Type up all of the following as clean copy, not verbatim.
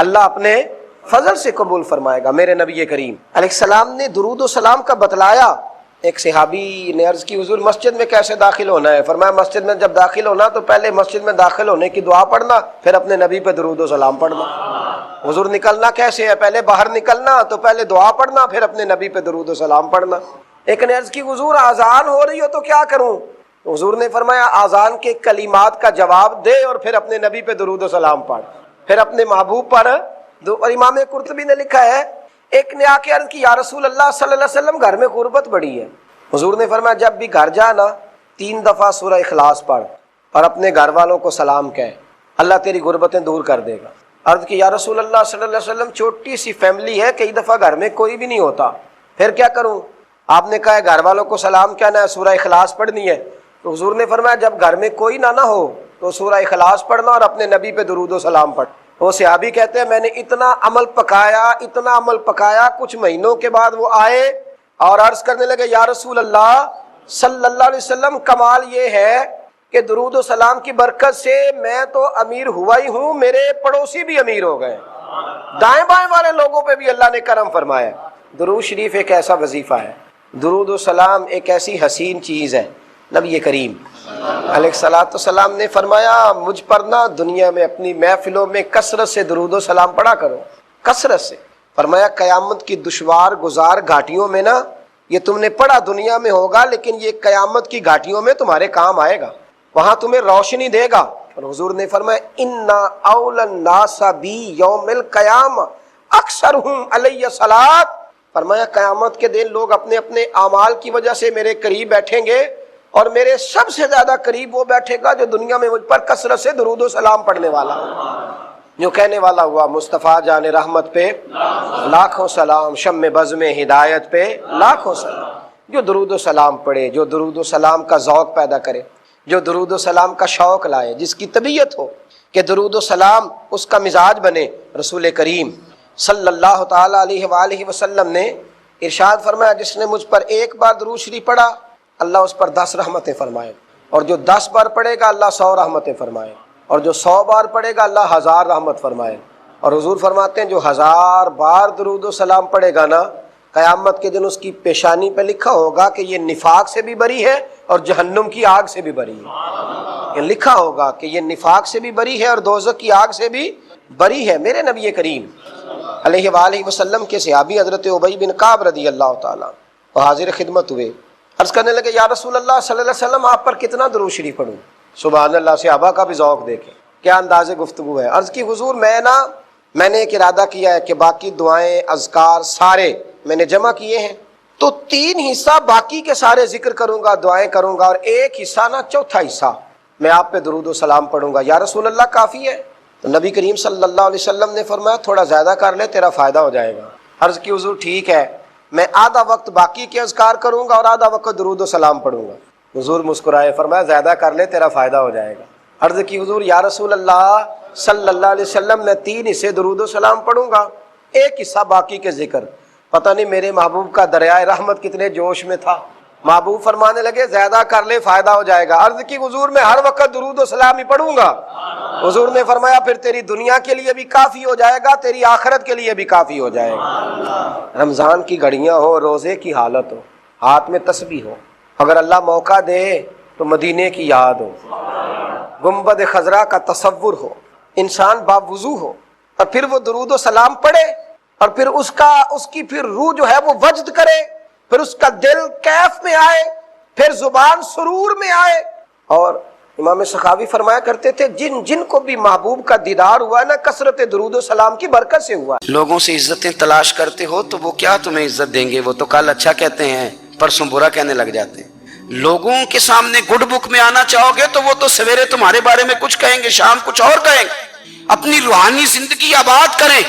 اللہ اپنے فضل سے قبول فرمائے گا۔ میرے نبی کریم علیہ السلام نے درود و سلام کا بتلایا۔ ایک صحابی نے عرض کی حضور مسجد میں کیسے داخل ہونا ہے؟ فرمایا مسجد میں جب داخل ہونا تو پہلے مسجد میں داخل ہونے کی دعا پڑھنا، پھر اپنے نبی پہ درود و سلام پڑھنا۔ حضور نکلنا کیسے ہے؟ پہلے باہر نکلنا تو پہلے دعا پڑھنا، پھر اپنے نبی پہ درود و سلام پڑھنا۔ ایک نے عرض کی حضور اذان ہو رہی ہو تو کیا کروں؟ تو حضور نے فرمایا اذان کے کلمات کا جواب دے اور پھر اپنے نبی پہ درود و سلام پڑھ، پھر اپنے محبوب پر۔ اور امام قرطبی نے لکھا ہے ایک نے آ کے عرض کی یا رسول اللہ صلی اللہ علیہ وسلم گھر میں غربت بڑی ہے۔ حضور نے فرمایا جب بھی گھر جانا 3 دفعہ سورہ اخلاص پڑھ اور اپنے گھر والوں کو سلام کہے، اللہ تیری غربتیں دور کر دے گا۔ عرض کی یا رسول اللہ صلی اللہ علیہ وسلم چھوٹی سی فیملی ہے، کئی دفعہ گھر میں کوئی بھی نہیں ہوتا، پھر کیا کروں؟ آپ نے کہا ہے گھر والوں کو سلام کہنا ہے، سورہ اخلاص پڑھنی ہے۔ تو حضور نے فرمایا جب گھر میں کوئی نہ ہو تو سورہ اخلاص پڑھنا اور اپنے نبی پہ درود و سلام پڑھ۔ وہ صحابی کہتے ہیں میں نے اتنا عمل پکایا، کچھ مہینوں کے بعد وہ آئے اور عرض کرنے لگے یا رسول اللہ صلی اللہ علیہ وسلم کمال یہ ہے کہ درود و سلام کی برکت سے میں تو امیر ہوا ہی ہوں، میرے پڑوسی بھی امیر ہو گئے، دائیں بائیں والے لوگوں پہ بھی اللہ نے کرم فرمایا۔ درود شریف ایک ایسا وظیفہ ہے، درود و سلام ایک ایسی حسین چیز ہے۔ نبی کریم علیہ الصلوۃ والسلام نے فرمایا مجھ پر نہ دنیا میں اپنی محفلوں میں کثرت سے درود و سلام پڑھا کرو، کثرت سے۔ فرمایا قیامت کی دشوار گزار گھاٹیوں میں نا یہ تم نے پڑھا دنیا میں ہوگا، لیکن یہ قیامت کی گھاٹیوں میں تمہارے کام آئے گا، وہاں تمہیں روشنی دے گا۔ اور حضور نے فرمایا انا اول الناس بی یوم القیامہ اکثرہم علی صلاۃ۔ فرمایا قیامت کے دن لوگ اپنے اپنے اعمال کی وجہ سے میرے قریب بیٹھیں گے اور میرے سب سے زیادہ قریب وہ بیٹھے گا جو دنیا میں مجھ پر کثرت سے درود و سلام پڑھنے والا ہو، جو کہنے والا ہوا مصطفیٰ جان رحمت پہ لاکھوں سلام، شم بزم ہدایت پہ لاکھوں سلام۔ جو درود و سلام پڑھے، جو درود و سلام کا ذوق پیدا کرے، جو درود و سلام کا شوق لائے، جس کی طبیعت ہو کہ درود و سلام اس کا مزاج بنے۔ رسول کریم صلی اللہ تعالی علیہ وآلہ وسلم نے ارشاد فرمایا جس نے مجھ پر ایک بار درود شریف پڑھا اللہ اس پر 10 رحمتیں فرمائے، اور جو 10 بار پڑھے گا اللہ 100 رحمتیں فرمائے، اور جو 100 بار پڑھے گا اللہ 1000 رحمت فرمائے۔ اور حضور فرماتے ہیں جو 1000 بار درود و سلام پڑھے گا نا قیامت کے دن اس کی پیشانی پہ لکھا ہوگا کہ یہ نفاق سے بھی بری ہے اور جہنم کی آگ سے بھی بری ہے۔ یہ لکھا ہوگا کہ یہ نفاق سے بھی بری ہے اور دوزخ کی آگ سے بھی بری ہے۔ میرے نبی کریم علیہ وآلہ وسلم کے صحابی حضرت ابی بن کعب رضی اللہ تعالیٰ وہ حاضر خدمت ہوئے، عرض کرنے لگے یا رسول اللہ صلی اللہ علیہ وسلم آپ پر کتنا درود شریف پڑھوں؟ سبحان اللہ، صحابہ کا بھی ذوق دیکھیں کیا انداز گفتگو ہے۔ عرض کی حضور میں نے ایک ارادہ کیا ہے کہ باقی دعائیں اذکار سارے میں نے جمع کیے ہیں، تو 3 حصہ باقی کے سارے ذکر کروں گا، دعائیں کروں گا، اور ایک حصہ نا چوتھا حصہ میں آپ پہ درود و سلام پڑھوں گا۔ یا رسول اللہ کافی ہے؟ تو نبی کریم صلی اللہ علیہ وسلم نے فرمایا تھوڑا زیادہ کر لے تیرا فائدہ ہو جائے گا۔ عرض کی حضور ٹھیک ہے، میں آدھا وقت باقی کے اذکار کروں گا اور آدھا وقت درود و سلام پڑھوں گا۔ حضور مسکرائے، فرمایا زیادہ کر لے تیرا فائدہ ہو جائے گا۔ عرض کی حضور یا رسول اللہ صلی اللہ علیہ وسلم میں 3 حصے درود و سلام پڑھوں گا، ایک حصہ باقی کے ذکر۔ پتہ نہیں میرے محبوب کا دریائے رحمت کتنے جوش میں تھا، محبوب فرمانے لگے زیادہ کر لے فائدہ ہو جائے گا۔ عرض کی حضور میں ہر وقت درود و سلام ہی پڑھوں گا۔ حضور نے فرمایا پھر تیری دنیا کے لیے بھی کافی ہو جائے گا، تیری آخرت کے لیے بھی کافی ہو جائے گا۔ رمضان کی گھڑیاں ہو، روزے کی حالت ہو، ہاتھ میں تسبیح ہو، اگر اللہ موقع دے تو مدینے کی یاد ہو، گنبد خضرا کا تصور ہو، انسان باوضو ہو، اور پھر وہ درود و سلام پڑھے، اور پھر اس کی پھر روح جو ہے وہ وجد کرے، پھر اس کا دل کیف میں آئے، پھر زبان سرور میں آئے۔ اور امام سخاوی فرمایا کرتے تھے جن کو بھی محبوب کا دیدار ہوا نا کثرت درود و سلام کی برکت سے ہوا۔ لوگوں سے عزتیں تلاش کرتے ہو تو وہ کیا تمہیں عزت دیں گے، وہ تو کل اچھا کہتے ہیں پرسوں برا کہنے لگ جاتے ہیں۔ لوگوں کے سامنے گڈ بک میں آنا چاہو گے تو وہ تو سویرے تمہارے بارے میں کچھ کہیں گے، شام کچھ اور کہیں گے۔ اپنی روحانی زندگی آباد کریں،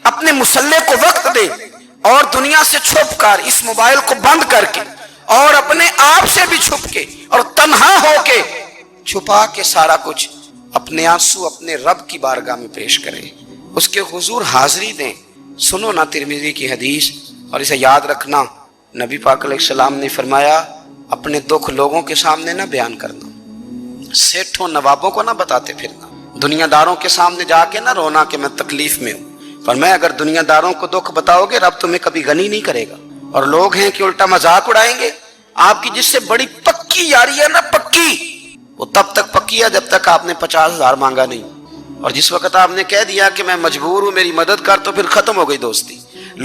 اپنے مسلح کو وقت دیں، اور دنیا سے چھپ کر اس موبائل کو بند کر کے اور اپنے آپ سے بھی چھپ کے اور تنہا ہو کے چھپا کے سارا کچھ اپنے آنسو اپنے رب کی بارگاہ میں پیش کریں، اس کے حضور حاضری دیں۔ سنو نا ترمذی کی حدیث، اور اسے یاد رکھنا، نبی پاک علیہ السلام نے فرمایا اپنے دکھ لوگوں کے سامنے نہ بیان کرنا، سیٹھوں نوابوں کو نہ بتاتے پھرنا، دنیا داروں کے سامنے جا کے نہ رونا کہ میں تکلیف میں ہوں، فرمایا اگر دنیا داروں کو دکھ بتاؤ گے رب تمہیں کبھی غنی نہیں کرے گا، اور لوگ ہیں کہ الٹا مذاق اڑائیں گے۔ آپ کی جس سے بڑی پکی یاری ہے نا، پکی، وہ تب تک پکی ہے جب تک آپ نے 50,000 مانگا نہیں، اور جس وقت آپ نے کہہ دیا کہ میں مجبور ہوں میری مدد کر، تو پھر ختم ہو گئی دوستی۔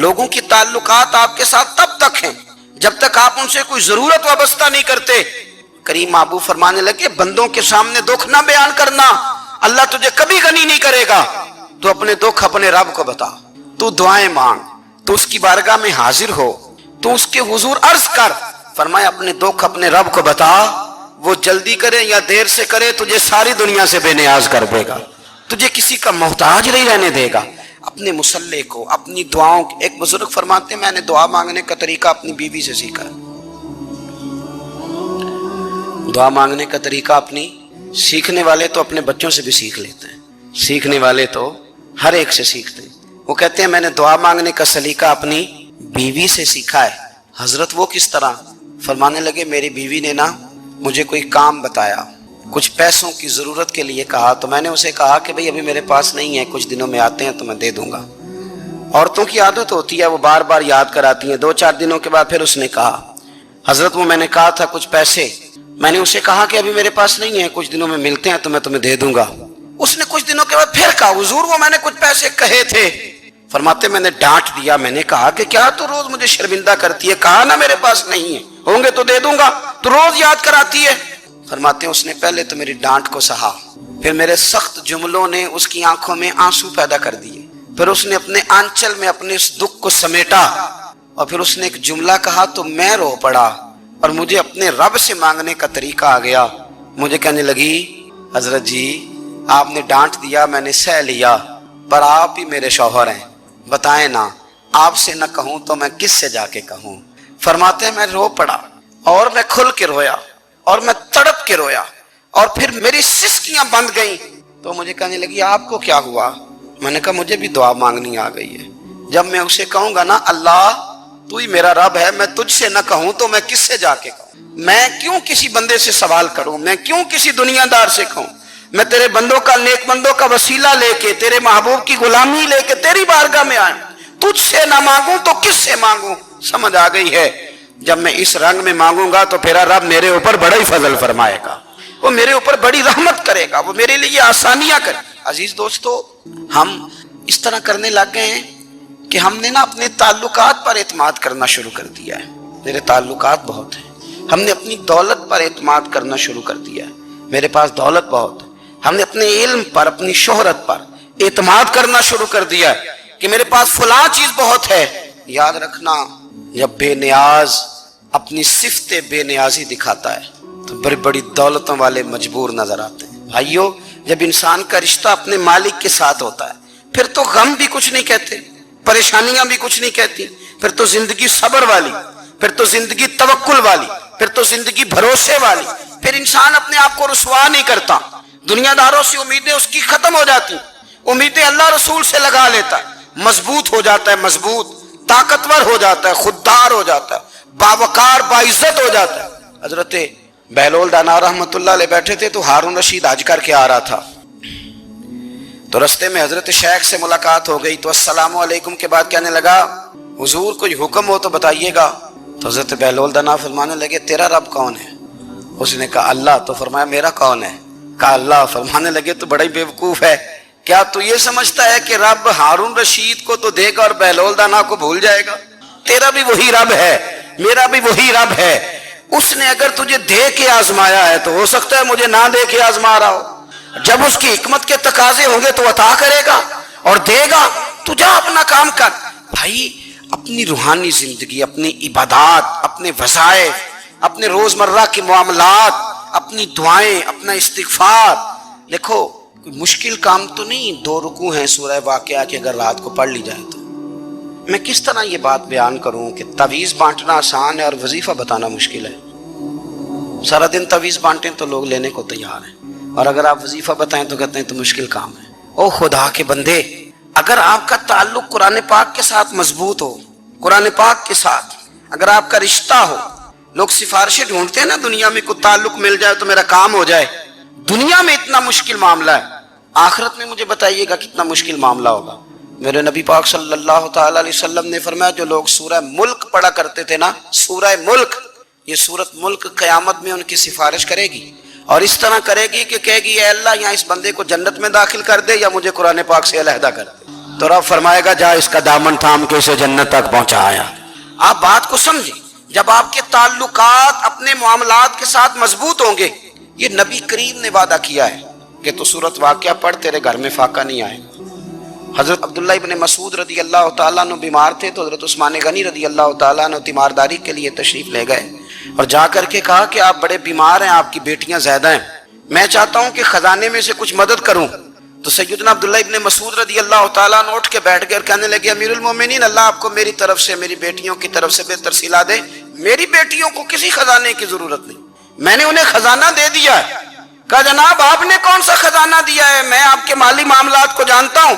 لوگوں کی تعلقات آپ کے ساتھ تب تک ہیں جب تک آپ ان سے کوئی ضرورت وابستہ نہیں کرتے۔ کریم محبوب فرمانے لگے بندوں کے سامنے دکھ نہ بیان کرنا، اللہ تجھے کبھی غنی نہیں کرے گا۔ تو اپنے دکھ اپنے رب کو بتا، تو دعائیں مانگ، تو اس کی بارگاہ میں حاضر ہو، تو اس کے حضور عرض کر۔ فرمایا اپنے دکھ اپنے رب کو بتا، وہ جلدی کرے یا دیر سے کرے تجھے ساری دنیا سے بے نیاز کر دے گا، تجھے کسی کا محتاج نہیں رہنے دے گا۔ اپنے مسلح کو، اپنی دعاؤں، ایک بزرگ فرماتے ہیں میں نے دعا مانگنے کا طریقہ اپنی بیوی سے سیکھا ہے۔ دعا مانگنے کا طریقہ اپنی، سیکھنے والے تو اپنے بچوں سے بھی سیکھ لیتے ہیں، سیکھنے والے تو ہر ایک سے سیکھتے ہیں۔ وہ کہتے ہیں میں نے دعا مانگنے کا سلیقہ اپنی بیوی سے سیکھا ہے۔ حضرت وہ کس طرح؟ فرمانے لگے میری بیوی نے نا مجھے کوئی کام بتایا، کچھ پیسوں کی ضرورت کے لیے کہا، تو میں نے اسے کہا کہ بھئی ابھی میرے پاس نہیں ہے، کچھ دنوں میں آتے ہیں تو میں دے دوں گا۔ عورتوں کی عادت ہوتی ہے وہ بار بار یاد کراتی ہیں، 2-4 دنوں کے بعد پھر اس نے کہا حضرت وہ میں نے کہا تھا کچھ پیسے، میں نے اسے کہا کہ ابھی میرے پاس نہیں ہے، کچھ دنوں میں ملتے ہیں تو میں تمہیں دے دوں گا۔ اس نے کچھ دنوں کے بعد پھر کہا حضور وہ میں نے کچھ پیسے کہے تھے۔ فرماتے میں نے ڈانٹ دیا، میں نے کہا کہ کیا تو روز مجھے شرمندہ کرتی ہے، کہا نا میرے پاس نہیں ہے، ہوں گے تو دے دوں گا، تو روز یاد کراتی ہے۔ فرماتے ہیں اس نے پہلے تو میری ڈانٹ کو سہا، پھر میرے سخت جملوں نے اس کی آنکھوں میں آنسو پیدا کر دیے، پھر اس نے اپنے آنچل میں اپنے اس دکھ کو سمیٹا، اور پھر اس نے ایک جملہ کہا تو میں رو پڑا، اور مجھے اپنے رب سے مانگنے کا طریقہ آ گیا۔ مجھے کہنے لگی حضرت جی آپ نے ڈانٹ دیا میں نے سہ لیا، پر آپ ہی میرے شوہر ہیں، بتائیں نا آپ سے نہ کہوں تو میں کس سے جا کے کہوں۔ فرماتے ہیں میں رو پڑا، اور میں کھل کے رویا، اور میں تڑپ کے رویا، اور پھر میری سسکیاں بند گئیں۔ تو مجھے کہنے لگی آپ کو کیا ہوا؟ میں نے کہا مجھے بھی دعا مانگنی آ گئی ہے، جب میں اسے کہوں گا نا اللہ تو ہی میرا رب ہے، میں تجھ سے نہ کہوں تو میں کس سے جا کے کہوں؟ میں کیوں کسی بندے سے سوال کروں؟ میں کیوں کسی دنیا دار سے کہوں؟ میں تیرے بندوں کا، نیک بندوں کا وسیلہ لے کے، تیرے محبوب کی غلامی لے کے تیری بارگاہ میں آئیں، تجھ سے نہ مانگوں تو کس سے مانگوں؟ سمجھ آ گئی ہے جب میں اس رنگ میں مانگوں گا تو پھر رب میرے اوپر بڑا ہی فضل فرمائے گا، وہ میرے اوپر بڑی رحمت کرے گا، وہ میرے لیے آسانیاں کرے۔ عزیز دوستو ہم اس طرح کرنے لگ گئے ہیں کہ ہم نے نا اپنے تعلقات پر اعتماد کرنا شروع کر دیا ہے۔ میرے تعلقات بہت ہیں، ہم نے اپنی دولت پر اعتماد کرنا شروع کر دیا ہے، میرے پاس دولت بہت ہے۔ ہم نے اپنے علم پر، اپنی شہرت پر اعتماد کرنا شروع کر دیا ہے کہ میرے پاس فلاں چیز بہت ہے۔ یاد رکھنا جب بے نیاز اپنی صفت بے نیازی دکھاتا ہے تو بڑی بڑی دولتوں والے مجبور نظر آتے ہیں۔ بھائیو جب انسان کا رشتہ اپنے مالک کے ساتھ ہوتا ہے پھر تو غم بھی کچھ نہیں کہتے، پریشانیاں بھی کچھ نہیں کہتی، پھر تو زندگی صبر والی، پھر تو زندگی توکل والی، پھر تو زندگی بھروسے والی، پھر انسان اپنے آپ کو رسوا نہیں کرتا، دنیا داروں سے امیدیں اس کی ختم ہو جاتی، امیدیں اللہ رسول سے لگا لیتا ہے، مضبوط ہو جاتا ہے، مضبوط، طاقتور ہو جاتا ہے، خوددار ہو جاتا ہے، باوقار باعزت ہو جاتا ہے۔ حضرت بہلول دانا رحمت اللہ علیہ بیٹھے تھے تو ہارون رشید حج کر کے آ رہا تھا، تو رستے میں حضرت شیخ سے ملاقات ہو گئی، تو السلام علیکم کے بعد کہنے لگا حضور کوئی حکم ہو تو بتائیے گا۔ تو حضرت بہلول دانا فرمانے لگے تیرا رب کون ہے؟ اس نے کہا اللہ۔ تو فرمایا میرا کون ہے؟ کہا اللہ۔ فرمانے لگے تو بڑا ہی بیوقوف ہے، کیا تو یہ سمجھتا ہے کہ رب ہارون رشید کو تو دے گا اور بہلول دانا کو بھول جائے گا؟ تیرا بھی وہی رب ہے، میرا بھی وہی رب ہے، اس نے اگر تجھے دے کے آزمایا ہے تو ہو سکتا ہے مجھے نہ دے کے آزما رہا ہو، جب اس کی حکمت کے تقاضے ہوں گے تو عطا کرے گا اور دے گا، تو جا اپنا کام کر۔ بھائی اپنی روحانی زندگی، اپنی عبادات، اپنے وظائف، اپنے روزمرہ کے معاملات، اپنی دعائیں، اپنا استغفار، دیکھو کوئی مشکل کام تو نہیں 2 رکوع ہیں سورہ واقعہ کہ اگر رات کو پڑھ لی جائے تو۔ میں کس طرح یہ بات بیان کروں کہ تعویذ بانٹنا آسان ہے اور وظیفہ بتانا مشکل ہے؟ سارا دن تعویذ بانٹیں تو لوگ لینے کو تیار ہیں، اور اگر آپ وظیفہ بتائیں تو کہتے ہیں تو مشکل کام ہے۔ او خدا کے بندے، اگر آپ کا تعلق قرآن پاک کے ساتھ مضبوط ہو، قرآن پاک کے ساتھ اگر آپ کا رشتہ ہو، لوگ سفارشیں ڈھونڈتے ہیں نا دنیا میں کوئی تعلق مل جائے تو میرا کام ہو جائے، دنیا میں اتنا مشکل معاملہ ہے، آخرت میں مجھے بتائیے گا کتنا مشکل معاملہ ہوگا۔ میرے نبی پاک صلی اللہ تعالی علیہ وسلم نے فرمایا جو لوگ سورہ ملک پڑھا کرتے تھے نا، سورہ ملک، یہ سورت ملک قیامت میں ان کی سفارش کرے گی، اور اس طرح کرے گی کہ کہے گی اے اللہ یہاں اس بندے کو جنت میں داخل کر دے یا مجھے قرآن پاک سے علیحدہ کر دے، تو رب فرمائے گا جا اس کا دامن تھام کے اسے جنت تک پہنچایا۔ آپ بات کو سمجھیں، جب آپ کے تعلقات اپنے معاملات کے ساتھ مضبوط ہوں گے، یہ نبی کریم نے وعدہ کیا ہے کہ تو سورت واقعہ پڑھ تیرے گھر میں فاقہ نہیں آئے۔ حضرت عبداللہ ابن مسعود رضی اللہ تعالیٰ عنہ بیمار تھے تو حضرت عثمان غنی رضی اللہ تعالیٰ عنہ تیمارداری کے لیے تشریف لے گئے اور جا کر کے کہا کہ آپ بڑے بیمار ہیں، آپ کی بیٹیاں زیادہ ہیں، میں چاہتا ہوں کہ خزانے میں سے کچھ مدد کروں۔ تو سیدنا عبداللہ ابن مسعود رضی اللہ تعالیٰ عنہ اٹھ کے بیٹھ گئے اور کہنے لگے امیر المومنین، اللہ آپ کو میری طرف سے، میری بیٹیوں کی طرف سے بہتر صلہ دے، میری بیٹیوں کو کسی خزانے کی ضرورت نہیں، میں نے انہیں خزانہ دے دیا ہے۔ کہا جناب آپ نے کون سا خزانہ دیا ہے، میں آپ کے مالی معاملات کو جانتا ہوں۔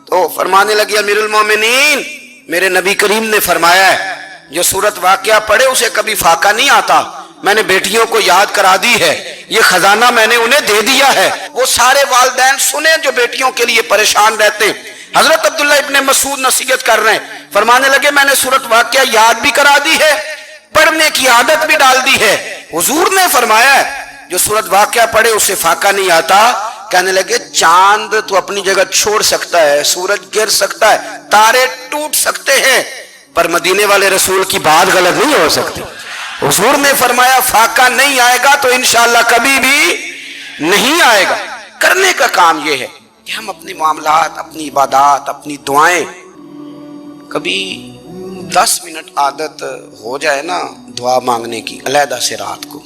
تو فرمانے لگے امیر المومنین، میرے نبی کریم نے فرمایا ہے جو سورت واقعہ پڑھے اسے کبھی فاقہ نہیں آتا، میں نے بیٹیوں کو یاد کرا دی ہے، یہ خزانہ میں نے انہیں دے دیا ہے۔ وہ سارے والدین سنیں جو بیٹیوں کے لیے پریشان رہتے ہیں۔ حضرت عبداللہ ابن مسعود نصیحت کر رہے ہیں، فرمانے لگے میں نے سورت واقعہ یاد بھی کرا دی ہے، پڑھنے کی عادت بھی ڈال دی ہے، حضور نے فرمایا ہے جو سورت واقعہ پڑھے اسے فاقہ نہیں آتا۔ کہنے لگے چاند تو اپنی جگہ چھوڑ سکتا ہے، سورج گر سکتا ہے، تارے ٹوٹ سکتے ہیں، پر مدینے والے رسول کی بات غلط نہیں ہو سکتی۔ حضور نے فرمایا فاقہ نہیں آئے گا تو انشاءاللہ کبھی بھی نہیں آئے گا۔ کرنے کا کام یہ ہے کہ ہم اپنے معاملات، اپنی عبادات، اپنی دعائیں، کبھی 10 منٹ عادت ہو جائے نا دعا مانگنے کی علیحدہ سے رات کو۔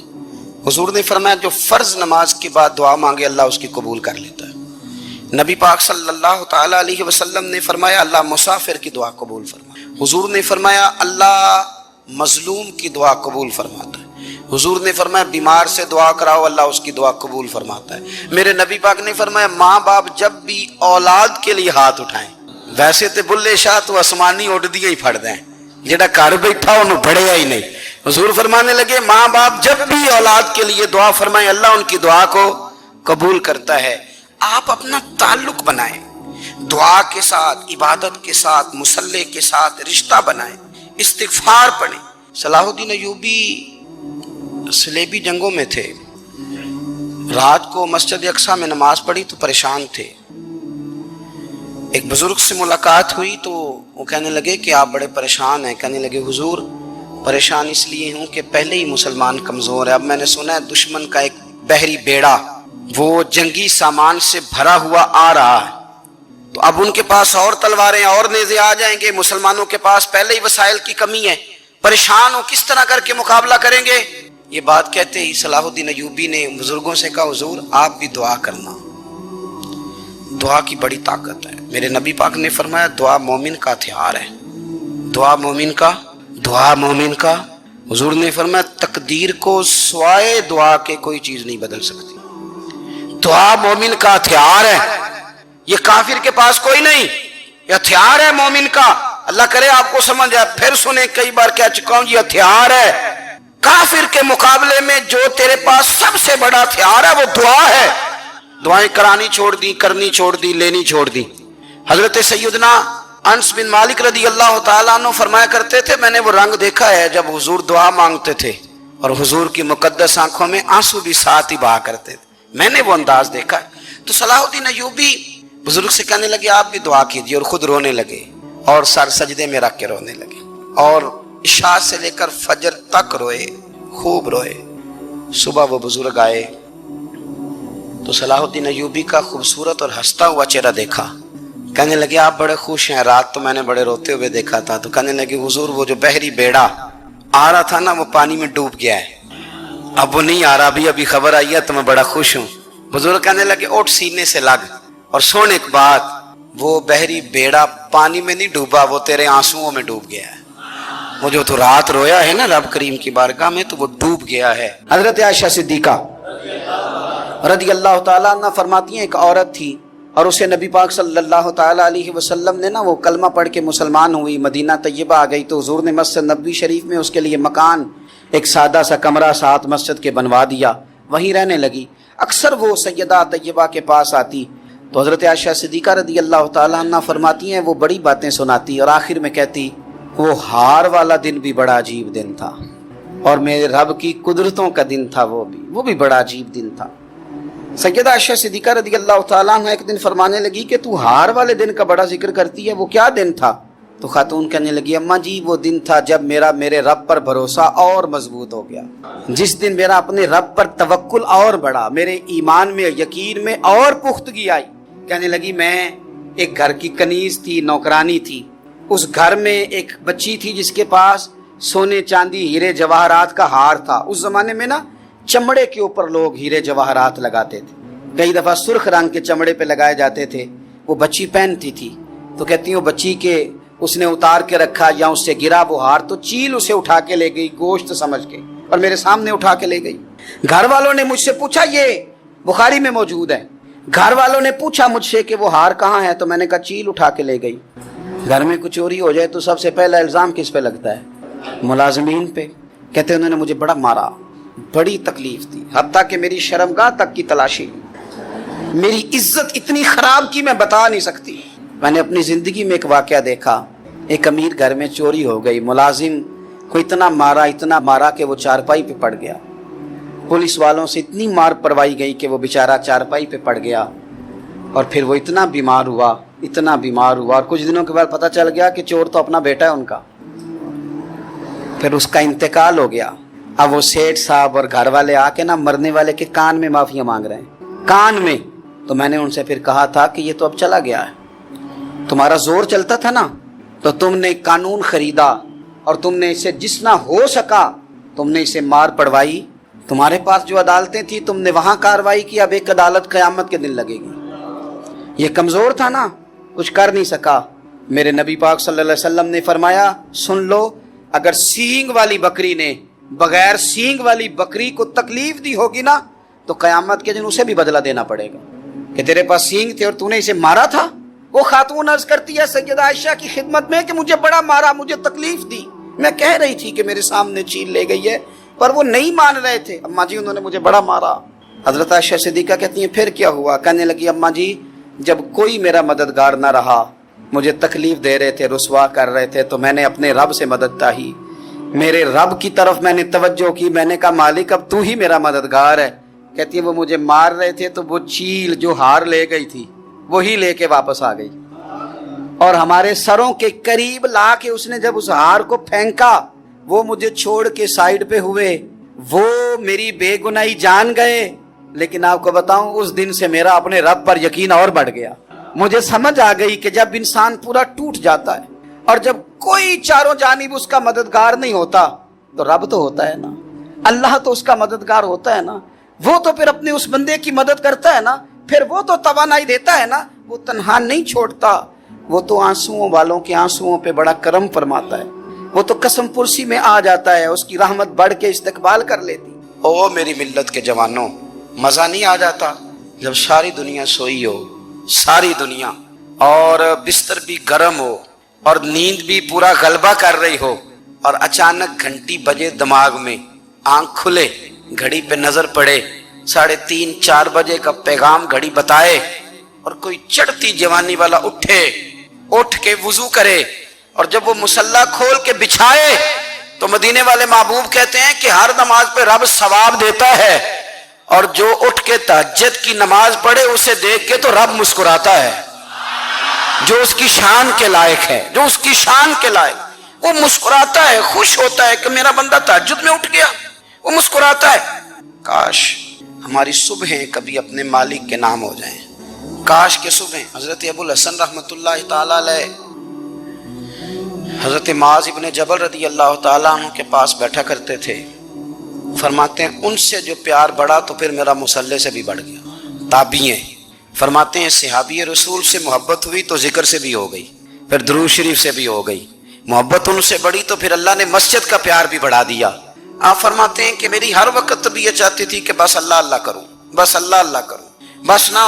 حضور نے فرمایا جو فرض نماز کے بعد دعا مانگے اللہ اس کی قبول کر لیتا ہے۔ نبی پاک صلی اللہ تعالی علیہ وسلم نے فرمایا اللہ مسافر کی دعا قبول فرماتا ہے۔ حضور نے فرمایا اللہ مظلوم کی دعا قبول فرماتا ہے۔ حضور نے فرمایا بیمار سے دعا کراؤ اللہ اس کی دعا قبول فرماتا ہے۔ میرے نبی پاک نے فرمایا ماں باپ جب بھی اولاد کے لیے ہاتھ اٹھائیں، ویسے تے بلے شاہ تو آسمانی اڈدیاں ہی پھڑ دیں، جڑا گھر بیٹھا انہوں بڑھیا ہی نہیں۔ حضور فرمانے لگے ماں باپ جب بھی اولاد کے لیے دعا فرمائیں اللہ ان کی دعا کو قبول کرتا ہے۔ آپ اپنا تعلق بنائیں، دعا کے ساتھ، عبادت کے ساتھ، مصلی کے ساتھ رشتہ بنائیں، استغفار پڑھیں۔ صلاح الدین ایوبی صلیبی جنگوں میں تھے، رات کو مسجد اقصی میں نماز پڑھی تو پریشان تھے۔ ایک بزرگ سے ملاقات ہوئی تو وہ کہنے لگے کہ آپ بڑے پریشان ہیں۔ کہنے لگے حضور پریشان اس لیے ہوں کہ پہلے ہی مسلمان کمزور ہے، اب میں نے سنا ہے دشمن کا ایک بحری بیڑا وہ جنگی سامان سے بھرا ہوا آ رہا ہے، تو اب ان کے پاس اور تلواریں اور نیزے آ جائیں گے، مسلمانوں کے پاس پہلے ہی وسائل کی کمی ہے، پریشان ہو کس طرح کر کے مقابلہ کریں گے۔ یہ بات کہتے ہی صلاح الدین ایوبی نے بزرگوں سے کہا حضور آپ بھی دعا کرنا، دعا کی بڑی طاقت ہے۔ میرے نبی پاک نے فرمایا دعا مومن کا ہتھیار ہے، دعا مومن کا حضور نے فرمایا تقدیر کو سوائے دعا کے کوئی چیز نہیں بدل سکتی، دعا مومن کا ہتھیار ہے، یہ کافر کے پاس کوئی نہیں، یہ ہتھیار ہے مومن کا۔ اللہ کرے آپ کو سمجھ آئے، پھر سنیں کئی بار کہہ چکا ہوں یہ ہتھیار ہے، کافر کے مقابلے میں جو تیرے پاس سب سے بڑا ہتھیار ہے وہ دعا ہے۔ دعائیں کرانی چھوڑ دی، کرنی چھوڑ دی، لینی چھوڑ دی۔ حضرت سیدنا انس بن مالک رضی اللہ تعالیٰ عنہ فرمایا کرتے تھے میں نے وہ رنگ دیکھا ہے جب حضور دعا مانگتے تھے اور حضور کی مقدس آنکھوں میں آنسو بھی ساتھ ہی بہا کرتے تھے، میں نے وہ انداز دیکھا ہے۔ تو صلاح الدین ایوبی بزرگ سے کہنے لگے آپ بھی دعا کیجیے، اور خود رونے لگے اور سر سجدے میں رکھ کے رونے لگے، اور عشاء سے لے کر فجر تک روئے، خوب روئے۔ صبح وہ بزرگ آئے تو صلاح الدین ایوبی کا خوبصورت اور ہنستا ہوا چہرہ دیکھا، کہنے لگے آپ بڑے خوش ہیں، رات تو میں نے بڑے روتے ہوئے دیکھا تھا۔ تو کہنے لگے حضور وہ جو بحری بیڑا آ رہا تھا نا وہ پانی میں ڈوب گیا ہے، اب وہ نہیں آ رہا، ابھی خبر آئی ہے تو میں بڑا خوش ہوں۔ بزرگ کہنے لگے اٹھ سینے سے لگ اور سن ایک بات، وہ بحری بیڑا پانی میں نہیں ڈوبا، وہ تیرے آنسوؤں میں ڈوب گیا ہے، وہ جو تو رات رویا ہے نا رب کریم کی بارگاہ میں تو وہ ڈوب گیا ہے۔ حضرت عائشہ صدیقہ رضی اللہ تعالیٰ عنہ فرماتی ہیں ایک عورت تھی اور اسے نبی پاک صلی اللہ تعالیٰ علیہ وسلم نے نا وہ کلمہ پڑھ کے مسلمان ہوئی، مدینہ طیبہ آ گئی تو حضور نے مسجد نبوی شریف میں اس کے لیے مکان، ایک سادہ سا کمرہ ساتھ مسجد کے بنوا دیا، وہیں رہنے لگی۔ اکثر وہ سیدہ طیبہ کے پاس آتی تو حضرت عائشہ صدیقہ رضی اللہ تعالیٰ عنہ فرماتی ہیں وہ بڑی باتیں سناتی اور آخر میں کہتی وہ ہار والا دن بھی بڑا عجیب دن تھا اور میرے رب کی قدرتوں کا دن تھا، وہ بھی بڑا عجیب دن تھا۔ سیدہ عائشہ صدیقہ رضی اللہ تعالیٰ عنہ ایک دن فرمانے لگی کہ تو ہار والے دن کا بڑا ذکر کرتی ہے، وہ کیا دن تھا؟ تو خاتون کہنے لگی اماں جی وہ دن تھا جب میرے رب پر بھروسہ اور مضبوط ہو گیا، جس دن میرا اپنے رب پر توکل اور بڑھا، میرے ایمان میں یقین میں اور پختگی آئی۔ کہنے لگی میں ایک گھر کی کنیز تھی، نوکرانی تھی، اس گھر میں ایک بچی تھی جس کے پاس سونے چاندی ہیرے جواہرات کا ہار تھا۔ اس زمانے میں نا چمڑے کے اوپر لوگ ہیرے جواہرات لگاتے تھے، کئی دفعہ سرخ رنگ کے چمڑے پہ لگائے جاتے تھے، وہ بچی پہنتی تھی۔ تو کہتی ہوں بچی کے اس نے اتار کے رکھا یا اس سے گرا وہ ہار تو چیل اسے اٹھا کے لے گئی گوشت سمجھ کے، اور میرے سامنے اٹھا کے لے گئی۔ گھر والوں نے مجھ سے پوچھا، یہ بخاری میں موجود ہے، گھر والوں نے پوچھا مجھ سے کہ وہ ہار کہاں ہے، تو میں نے کہا چیل اٹھا کے لے گئی۔ گھر میں کچھ چوری ہو جائے تو سب سے پہلا الزام کس پہ لگتا ہے؟ ملازمین پہ۔ کہتے انہوں نے مجھے بڑا مارا، بڑی تکلیف دی، حتیٰ کہ میری شرمگاہ تک کی تلاشی لی، میری عزت اتنی خراب کی میں بتا نہیں سکتی۔ میں نے اپنی زندگی میں ایک واقعہ دیکھا، ایک امیر گھر میں چوری ہو گئی، ملازم کو اتنا مارا کہ وہ چارپائی پہ پڑ گیا، پولیس والوں سے اتنی مار پروائی گئی کہ وہ بیچارہ چارپائی پہ پڑ گیا، اور پھر وہ اتنا بیمار ہوا اور کچھ دنوں کے بعد پتہ چل گیا کہ چور تو اپنا بیٹا ہے ان کا، پھر اس کا انتقال ہو گیا۔ اب وہ سیٹھ صاحب اور گھر والے آ کے نا مرنے والے کے کان میں معافیاں مانگ رہے ہیں، کان میں۔ تو میں نے ان سے پھر کہا تھا کہ یہ تو اب چلا گیا ہے، تمہارا زور چلتا تھا نا تو تم نے قانون خریدا اور تم نے اسے جتنا ہو سکا تم نے اسے مار پڑوائی، تمہارے پاس جو عدالتیں تھی تم نے وہاں کارروائی کی، اب ایک عدالت قیامت کے دن لگے گی۔ یہ کمزور تھا نا، کچھ کر نہیں سکا۔ میرے نبی پاک صلی اللہ علیہ وسلم نے فرمایا سن لو، اگر سینگ والی بکری نے بغیر سینگ والی بکری کو تکلیف دی ہوگی نا تو قیامت کے دن اسے بھی بدلہ دینا پڑے گا کہ تیرے پاس سینگ تھے اور تو نے اسے مارا تھا۔ وہ خاتون عرض کرتی ہے سیدہ عائشہ کی خدمت میں کہ مجھے بڑا مارا، مجھے تکلیف دی، میں کہہ رہی تھی کہ میرے سامنے چیل لے گئی ہے پر وہ نہیں مان رہے تھے، اماں جی انہوں نے مجھے بڑا مارا۔ حضرت عائشہ صدیقہ کہتی ہیں پھر کیا ہوا؟ کہنے لگی اماں جی جب کوئی میرا مددگار نہ رہا، مجھے تکلیف دے رہے تھے، رسوا کر رہے تھے، تو میں نے اپنے رب سے مدد چاہی، میرے رب کی طرف میں نے توجہ کی، میں نے کہا مالک اب تو ہی میرا مددگار ہے۔ کہتی ہے وہ مجھے مار رہے تھے تو وہ چیل جو ہار لے گئی تھی وہی لے کے واپس آ گئی، اور ہمارے سروں کے قریب لا کے اس نے جب اس ہار کو پھینکا، وہ مجھے چھوڑ کے سائیڈ پہ ہوئے، وہ میری بے گناہی جان گئے۔ لیکن آپ کو بتاؤں اس دن سے میرا اپنے رب پر یقین اور بڑھ گیا، مجھے سمجھ آ گئی کہ جب انسان پورا ٹوٹ جاتا ہے اور جب کوئی چاروں جانب اس کا مددگار نہیں ہوتا تو رب تو ہوتا ہے نا، اللہ تو اس کا مددگار ہوتا ہے نا، وہ تو پھر اپنے اس بندے کی مدد کرتا ہے نا، پھر وہ تو توانائی دیتا ہے نا، وہ تنہا نہیں چھوڑتا، وہ تو آنسوؤں والوں کے آنسوؤں پہ بڑا کرم فرماتا ہے، وہ تو قسم پرسی میں آ جاتا ہے، اس کی رحمت بڑھ کے استقبال کر لیتی۔ او میری ملت کے جوانوں، مزہ نہیں آ جاتا جب ساری دنیا سوئی ہو، ساری دنیا، اور بستر بھی گرم ہو اور نیند بھی پورا غلبہ کر رہی ہو، اور اچانک گھنٹی بجے دماغ میں، آنکھ کھلے، گھڑی پہ نظر پڑے، 3:30 4 بجے کا پیغام گھڑی بتائے، اور کوئی چڑھتی جوانی والا اٹھ کے وضو کرے، اور جب وہ مصلی کھول کے بچھائے تو مدینے والے محبوب کہتے ہیں کہ ہر نماز پہ رب ثواب دیتا ہے، اور جو اٹھ کے تہجد کی نماز پڑھے اسے دیکھ کے تو رب مسکراتا ہے، جو اس کی شان کے لائق ہے، جو اس کی شان کے لائق، وہ مسکراتا ہے، خوش ہوتا ہے کہ میرا بندہ تہجد میں اٹھ گیا، وہ مسکراتا ہے۔ کاش ہماری صبحیں کبھی اپنے مالک کے نام ہو جائیں، کاش کے صبحیں۔ حضرت ابو الحسن رحمۃ اللہ تعالی علیہ حضرت معاذ ابن جبل رضی اللہ تعالیٰ عنہ کے پاس بیٹھا کرتے تھے، فرماتے ہیں ان سے جو پیار بڑھا تو پھر میرا مصلی سے بھی بڑھ گیا۔ تابعین فرماتے ہیں صحابی رسول سے محبت ہوئی تو ذکر سے بھی ہو گئی، پھر درود شریف سے بھی ہو گئی، محبت ان سے بڑھی تو پھر اللہ نے مسجد کا پیار بھی بڑھا دیا۔ آپ فرماتے ہیں کہ میری ہر وقت طبیعت چاہتی تھی کہ بس اللہ اللہ کروں، بس اللہ اللہ کروں، بس نہ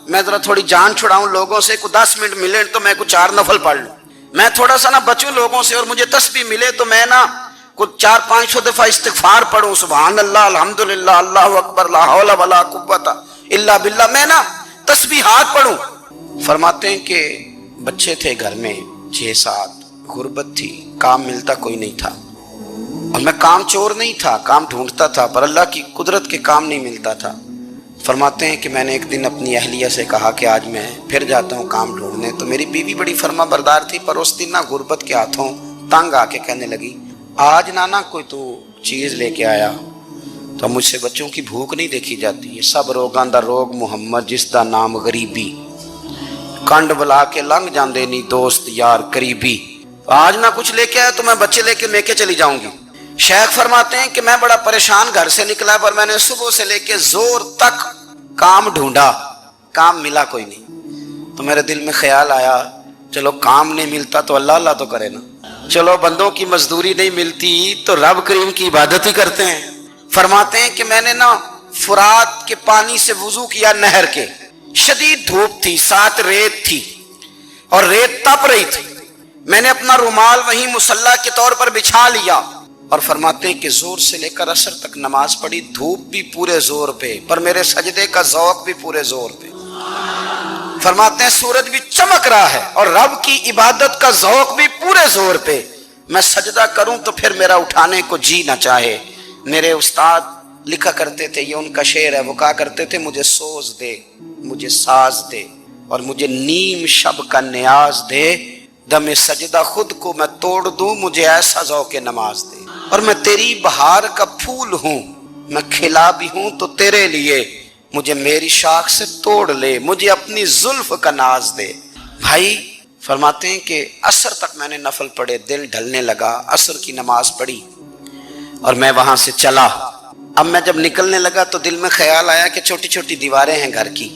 میں ذرا تھوڑی جان چھڑاؤں لوگوں سے، کوئی 10 منٹ ملے تو میں کچھ 4 نفل پڑھ لوں، میں تھوڑا سا نہ بچوں لوگوں سے، اور مجھے تسبیح ملے تو میں نہ کچھ 400-500 دفعہ استغفار پڑھوں، سبحان اللہ، الحمدللہ، اللہ اکبر، لا حول ولا قوت الا باللہ، میں نہ تسبیحات پڑھوں۔ فرماتے ہیں کہ بچے تھے گھر میں 6-7, غربت تھی, کام ملتا کوئی نہیں تھا, اور میں کام چور نہیں تھا, کام ڈھونڈتا تھا, پر اللہ کی قدرت کے کام نہیں ملتا تھا. فرماتے ہیں کہ میں نے ایک دن اپنی اہلیہ سے کہا کہ آج میں پھر جاتا ہوں کام ڈھونڈنے. تو میری بیوی بڑی فرما بردار تھی, پر اس دن نہ غربت کے ہاتھوں تنگ آ کے کہنے لگی, آج نانا کوئی تو چیز لے کے آیا. تو مجھ سے بچوں کی بھوک نہیں دیکھی جاتی. یہ سب روگاں دا روگ محمد جس دا نام غریبی, کنڈ بلا کے لنگ جاندے نہیں دوست یار قریبی. آج نہ کچھ لے کے آیا تو میں بچے لے کے میکے چلی جاؤں گی. شیخ فرماتے ہیں کہ میں بڑا پریشان گھر سے نکلا, پر میں نے صبح سے لے کے زور تک کام ڈھونڈا, کام ملا کوئی نہیں. تو میرے دل میں خیال آیا, چلو کام نہیں ملتا تو اللہ اللہ تو کرے نا, چلو بندوں کی مزدوری نہیں ملتی تو رب کریم کی عبادت ہی کرتے ہیں. فرماتے ہیں کہ میں نے نا فرات کے پانی سے وضو کیا, نہر کے, شدید دھوپ تھی, ساتھ ریت تھی اور ریت تپ رہی تھی. میں نے اپنا رومال وہیں مصلی کے طور پر بچھا لیا, اور فرماتے ہیں کہ زور سے لے کر عصر تک نماز پڑھی. دھوپ بھی پورے زور پہ, پر میرے سجدے کا ذوق بھی پورے زور پہ. فرماتے ہیں سورج بھی چمک رہا ہے اور رب کی عبادت کا ذوق بھی پورے زور پہ. میں سجدہ کروں تو پھر میرا اٹھانے کو جی نہ چاہے. میرے استاد لکھا کرتے تھے, یہ ان کا شعر ہے, وہ کہا کرتے تھے, مجھے سوز دے, مجھے ساز دے, اور مجھے نیم شب کا نیاز دے, دم سجدہ خود کو میں توڑ دوں, مجھے ایسا ذوق نماز دے. اور میں تیری بہار کا پھول ہوں, میں کھلا بھی ہوں تو تیرے لیے, مجھے میری شاخ سے توڑ لے, مجھے اپنی زلف کا ناز دے. بھائی فرماتے ہیں کہ عصر تک میں نے نفل پڑھے, دل ڈھلنے لگا, عصر کی نماز پڑھی اور میں وہاں سے چلا. اب میں جب نکلنے لگا تو دل میں خیال آیا کہ چھوٹی چھوٹی دیواریں ہیں گھر کی,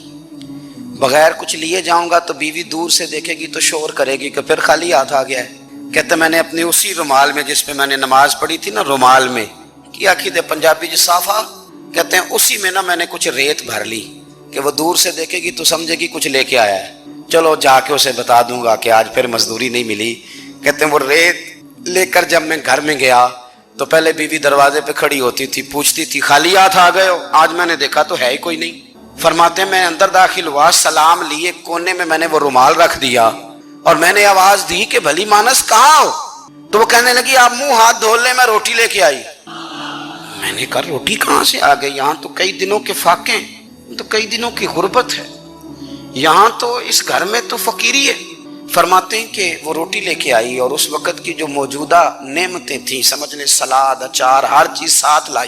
بغیر کچھ لیے جاؤں گا تو بیوی دور سے دیکھے گی تو شور کرے گی کہ پھر خالی ہاتھ آ گیا ہے. کہتے میں نے اپنی اسی رومال میں جس پہ میں نے نماز پڑھی تھی نا, رومال میں کیا عقیدے پنجابی جو صافہ کہتے ہیں, اسی میں نا میں نے کچھ ریت بھر لی کہ وہ دور سے دیکھے گی تو سمجھے گی کچھ لے کے آیا ہے. چلو جا کے اسے بتا دوں گا کہ آج پھر مزدوری نہیں ملی. کہتے ہیں وہ ریت لے کر جب میں گھر میں گیا تو پہلے بیوی دروازے پہ کھڑی ہوتی تھی, پوچھتی تھی خالی ہاتھ آ گئے ہو, آج میں نے دیکھا تو ہے ہی کوئی نہیں. فرماتے ہیں میں اندر داخل ہوا, سلام لیے, کونے میں میں نے وہ رومال رکھ دیا اور میں نے آواز دی کہ بھلی مانس کہاں ہو. تو وہ کہنے لگی آپ منہ ہاتھ دھو لیں, میں روٹی لے کے آئی. میں نے کہا روٹی کہاں سے آ گئی, یہاں تو کئی دنوں کے فاقے, تو کئی دنوں کی غربت ہے, یہاں تو اس گھر میں تو فقیری ہے. فرماتے ہیں کہ وہ روٹی لے کے آئی اور اس وقت کی جو موجودہ نعمتیں تھیں, سمجھ لیں سلاد, اچار, ہر چیز ساتھ لائی.